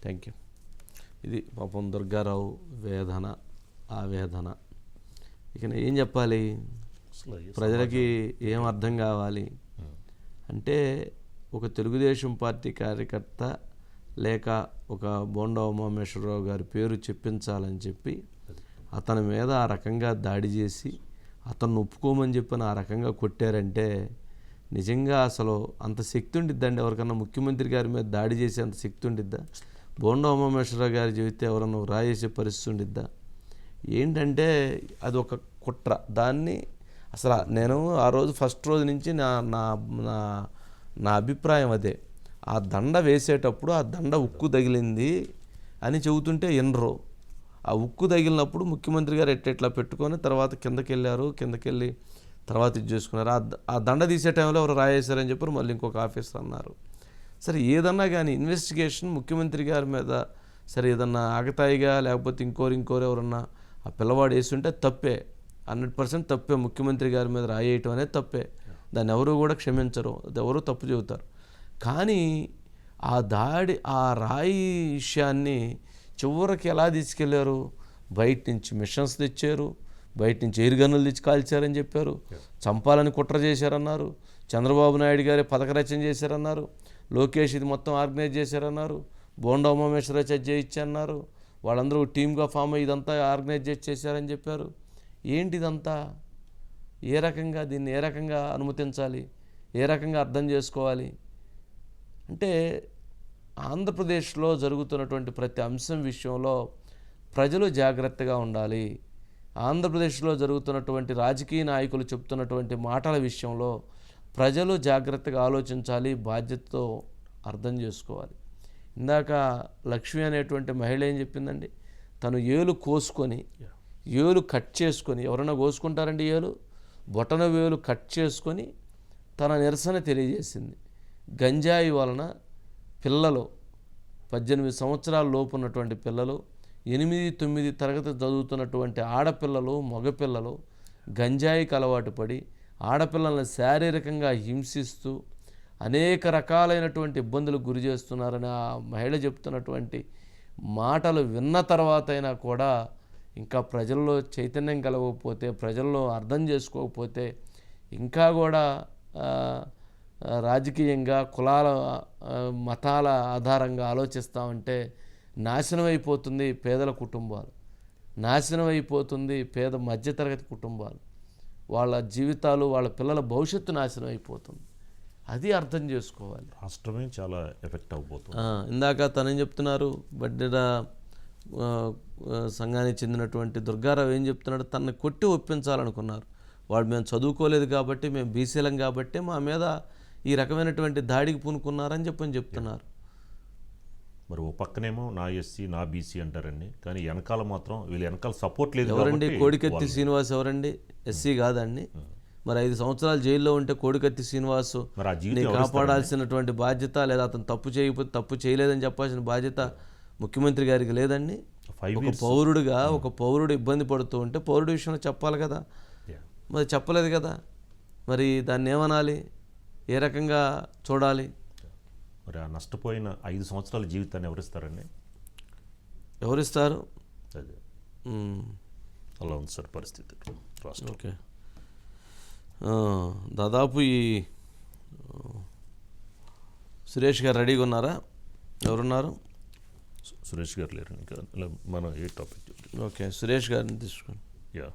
Thank you. ఇది పాపం దుర్గారావు వేదన, ఆవేదన. ఇక ఏం చెప్పాలి, ప్రజలకి ఏం అర్థం కావాలి అంటే, ఒక తెలుగుదేశం పార్టీ కార్యకర్త లేక ఒక బోండా ఉమామేశ్వరరావు గారి పేరు చెప్పించాలని చెప్పి అతని మీద ఆ రకంగా దాడి చేసి అతన్ని ఒప్పుకోమని చెప్పని ఆ రకంగా కొట్టారంటే నిజంగా అసలు అంత శక్తి ఉండిద్దండి ఎవరికన్నా? ముఖ్యమంత్రి గారి మీద దాడి చేసే అంత శక్తి ఉండిద్దా? బోండా ఉమామేశ్వరరావు గారి చెబితే ఎవరన్నా రాయేసే పరిస్థితి ఉండిద్దా? ఏంటంటే అది ఒక కుట్ర. దాన్ని అసలు నేను ఆ రోజు ఫస్ట్ రోజు నుంచి నా నా నా నా అభిప్రాయం అదే. ఆ దండ వేసేటప్పుడు ఆ దండ ఉక్కు తగిలింది అని చెబుతుంటే ఎనరు. ఆ ఉక్కు తగిలినప్పుడు ముఖ్యమంత్రి గారు ఎట్లా పెట్టుకొని తర్వాత కిందకెళ్ళి తర్వాత ఇది చేసుకున్నారు. ఆ దండ తీసే టైంలో ఎవరు రాయేశారని చెప్పారు. మళ్ళీ ఇంకొక ఆఫీసర్ అన్నారు. సరే ఏదన్నా కానీ ఇన్వెస్టిగేషన్ ముఖ్యమంత్రి గారి మీద సరే ఏదన్నా ఆగతాయిగా లేకపోతే ఇంకోరు ఎవరన్నా ఆ పిల్లవాడు వేస్తుంటే తప్పే, 100% తప్పే. ముఖ్యమంత్రి గారి మీద రాయేయటం అనేది తప్పే. దాన్ని ఎవరు కూడా క్షమించరు, అది ఎవరు తప్పు చెబుతారు. కానీ ఆ రాయి విషయాన్ని చివరికి ఎలా తీసుకెళ్లారు? బయట నుంచి మిషన్స్ తెచ్చారు, బయట నుంచి ఎయిర్ గన్నులు తెచ్చి కాల్చారని చెప్పారు, చంపాలని కుట్ర చేశారన్నారు, చంద్రబాబు నాయుడు గారే పథక రచన చేశారన్నారు, లోకేష్ ఇది మొత్తం ఆర్గనైజ్ చేశారన్నారు, బోండా ఉమామేశ్వర చేయించన్నారు, వాళ్ళందరూ టీమ్గా ఫామ్ అయ్యి ఇదంతా ఆర్గనైజ్ చేశారని చెప్పారు. ఏంటిదంతా? దీన్ని ఏ రకంగా అనుమతించాలి, ఏ రకంగా అర్థం చేసుకోవాలి అంటే, ఆంధ్రప్రదేశ్లో జరుగుతున్నటువంటి ప్రతి అంశం విషయంలో ప్రజలు జాగ్రత్తగా ఉండాలి. ఆంధ్రప్రదేశ్లో జరుగుతున్నటువంటి రాజకీయ నాయకులు చెప్తున్నటువంటి మాటల విషయంలో ప్రజలు జాగ్రత్తగా ఆలోచించాలి, బాధ్యతతో అర్థం చేసుకోవాలి. ఇందాక లక్ష్మి అనేటువంటి మహిళ ఏం చెప్పిందండి? తను ఏలు కోసుకొని, ఏలు కట్ చేసుకొని, ఎవరైనా కోసుకుంటారండి ఏలు? బొటన వేలు కట్ చేసుకొని తన నిరసన తెలియజేసింది. గంజాయి వలన పిల్లలు 18 సంవత్సరాల లోపు ఉన్నటువంటి పిల్లలు, 8-9 తరగతి చదువుతున్నటువంటి ఆడపిల్లలు, మగపిల్లలు గంజాయికి అలవాటు పడి ఆడపిల్లలను శారీరకంగా హింసిస్తూ అనేక రకాలైనటువంటి ఇబ్బందులకు గురి చేస్తున్నారని ఆ మహిళ చెప్తున్నటువంటి మాటలు విన్న తర్వాతైనా కూడా ఇంకా ప్రజల్లో చైతన్యం కలగకపోతే, ప్రజల్లో అర్థం చేసుకోకపోతే, ఇంకా కూడా రాజకీయంగా కులాల మతాల ఆధారంగా ఆలోచిస్తామంటే నాశనం అయిపోతుంది పేదల కుటుంబాలు, నాశనం అయిపోతుంది పేద మధ్యతరగతి కుటుంబాలు, వాళ్ళ జీవితాలు, వాళ్ళ పిల్లల భవిష్యత్తు నాశనం అయిపోతుంది. అది అర్థం చేసుకోవాలి. రాష్ట్రమే చాలా ఎఫెక్ట్ అవబోతుంది. ఇందాక తనేం చెప్తున్నారు, బడ్డెర సంఘానికి చెందినటువంటి దుర్గారావు ఏం చెప్తున్నాడు? తనని కొట్టి ఒప్పించాలనుకున్నారు. వాడు మేము చదువుకోలేదు కాబట్టి, మేము బీసీలం కాబట్టి మా మీద ఈ రకమైనటువంటి దాడికి పూనుకున్నారని చెప్తున్నారు. మరి ఓ పక్కనేమో నా ఎస్సీ నా బీసీ అంటారండి, కానీ వెనకాల మాత్రం వీళ్ళ వెనకాల సపోర్ట్ లేదు. ఎవరండి? కోడికత్తి శ్రీనివాస్ ఎవరండి? ఎస్సీ కాదండి. మరి 5 సంవత్సరాలు జైల్లో ఉంటే కోడికత్తి శ్రీనివాసు కాపాడాల్సినటువంటి బాధ్యత, లేదా అతను తప్పు చేయకపోతే తప్పు చేయలేదని చెప్పాల్సిన బాధ్యత ముఖ్యమంత్రి గారికి లేదండి? ఒక పౌరుడు ఇబ్బంది పడుతూ ఉంటే పౌరుడి విషయంలో చెప్పాలి కదా, మరి చెప్పలేదు కదా. మరి దాన్ని ఏమనాలి, ఏ రకంగా చూడాలి? మరి ఆ నష్టపోయిన 5 సంవత్సరాల జీవితాన్ని ఎవరిస్తారండి? ఎవరిస్తారు? అదే అలా ఉంది సార్ పరిస్థితి రాష్ట్రం. ఓకే, దాదాపు ఈ సురేష్ గారు రెడీగా ఉన్నారా? ఎవరున్నారు? సురేష్ గారు లేరు ఇంకా. మనం ఏ టాపిక్? ఓకే, సురేష్ గారిని తీసుకోండి. యా